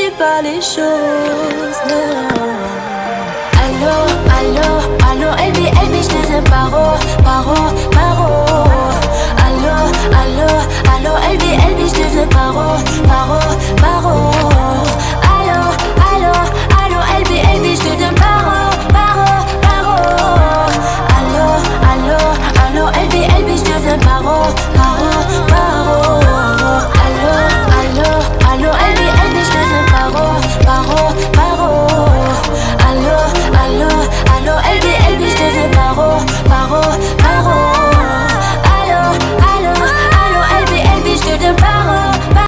dis pas les choses. Allô, allô, allô, LB, LB, je te aime paro, paro, paro.